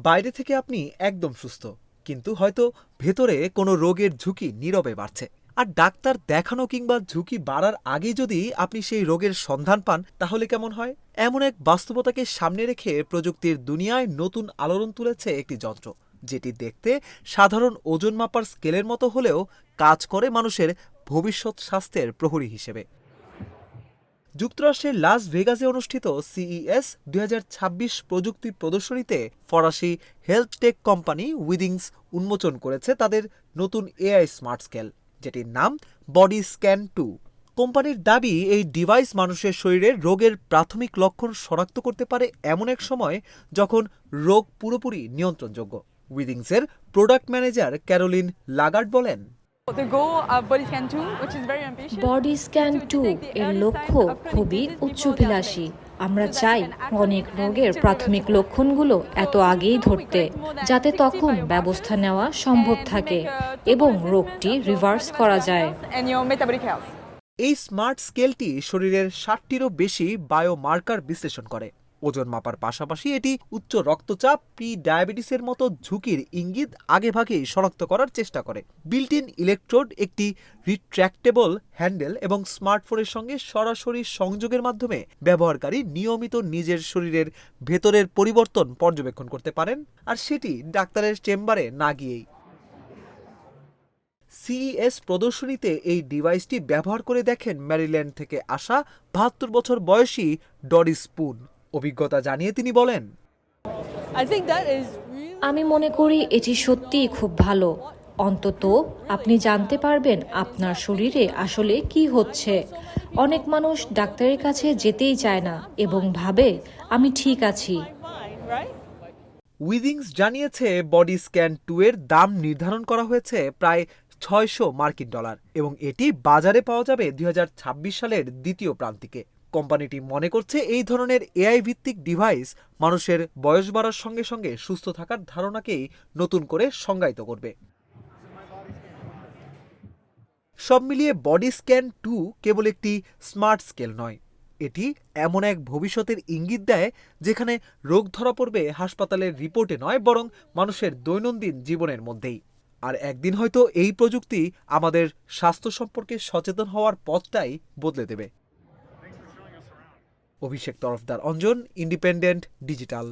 বাইরে থেকে আপনি একদম সুস্থ, কিন্তু হয়তো ভেতরে কোনো রোগের ঝুঁকি নীরবে বাড়ছে। আর ডাক্তার দেখানো কিংবা ঝুঁকি বাড়ার আগে যদি আপনি সেই রোগের সন্ধান পান, তাহলে কেমন হয়? এমন এক বাস্তবতাকে সামনে রেখে প্রযুক্তির দুনিয়ায় নতুন আলোড়ন তুলেছে একটি যন্ত্র, যেটি দেখতে সাধারণ ওজন মাপার স্কেলের মতো হলেও কাজ করে মানুষের ভবিষ্যৎ স্বাস্থ্যের প্রহরী হিসেবে। যুক্তরাষ্ট্রের লাস ভেগাসে অনুষ্ঠিত সিইএস ২০২৬ প্রযুক্তি প্রদর্শনীতে ফরাসি হেলথ টেক কোম্পানি উইদিংস উন্মোচন করেছে তাদের নতুন এআই স্মার্ট স্কেল, যেটির নাম বডি স্ক্যান 2। কোম্পানির দাবি, এই ডিভাইস মানুষের শরীরের রোগের প্রাথমিক লক্ষণ শনাক্ত করতে পারে এমন এক সময় যখন রোগ পুরোপুরি নিয়ন্ত্রণযোগ্য। উইদিংসের প্রোডাক্ট ম্যানেজার ক্যারোলিন লাগার্ড বলেন, বডি স্ক্যান 2 এর লক্ষ্য খুবই উচ্চাভিলাষী। আমরা চাই অনেক রোগের প্রাথমিক লক্ষণগুলো এত আগেই ধরতে, যাতে তখন ব্যবস্থা নেওয়া সম্ভব থাকে এবং রোগটি রিভার্স করা যায়। এই স্মার্ট স্কেলটি শরীরের ৬০টিরও বেশি বায়োমার্কার বিশ্লেষণ করে। ওজন মাপার পাশাপাশি এটি উচ্চ রক্তচাপ, প্রি ডায়াবেটিসের মতো ঝুঁকির ইঙ্গিত আগেভাগেই শনাক্ত করার চেষ্টা করে। বিল্ট ইন ইলেকট্রোড, একটি রিট্র্যাক্টেবল হ্যান্ডেল এবং স্মার্টফোনের সঙ্গে সরাসরি সংযোগের মাধ্যমে ব্যবহারকারী নিয়মিত নিজের শরীরের ভেতরের পরিবর্তন পর্যবেক্ষণ করতে পারেন, আর সেটি ডাক্তারের চেম্বারে না গিয়েই। সিইএস প্রদর্শনীতে এই ডিভাইসটি ব্যবহার করে দেখেন ম্যারিল্যান্ড থেকে আসা ৭২ বছর বয়সী ডরি স্পুন। অভিজ্ঞতা জানিয়ে তিনি বলেন, আমি মনে করি এটি সত্যিই খুব ভালো। অন্তত আপনি জানতে পারবেন আপনার শরীরে আসলে কি হচ্ছে। অনেক মানুষ ডাক্তারের কাছে যেতেই চায় না এবং ভাবে আমি ঠিক আছি। উইদিংস জানিয়েছে বডি স্ক্যান 2 এর দাম নির্ধারণ করা হয়েছে প্রায় $৬০০ এবং এটি বাজারে পাওয়া যাবে ২০২৬ সালের দ্বিতীয় প্রান্তিকে। কোম্পানিটি মনে করছে এই ধরনের এআই ভিত্তিক ডিভাইস মানুষের বয়স বাড়ার সঙ্গে সঙ্গে সুস্থ থাকার ধারণাকেই নতুন করে সংজ্ঞায়িত করবে। সব মিলিয়ে বডি স্ক্যান 2 কেবল একটি স্মার্ট স্কেল নয়, এটি এমন এক ভবিষ্যতের ইঙ্গিত দেয় যেখানে রোগ ধরা পড়বে হাসপাতালের রিপোর্টে নয়, বরং মানুষের দৈনন্দিন জীবনের মধ্যেই। আর একদিন হয়তো এই প্রযুক্তি আমাদের স্বাস্থ্য সম্পর্কে সচেতন হওয়ার পথটাই বদলে দেবে। অভিষেক তরফদার, অঞ্জন, ইন্ডিপেন্ডেন্ট ডিজিটাল।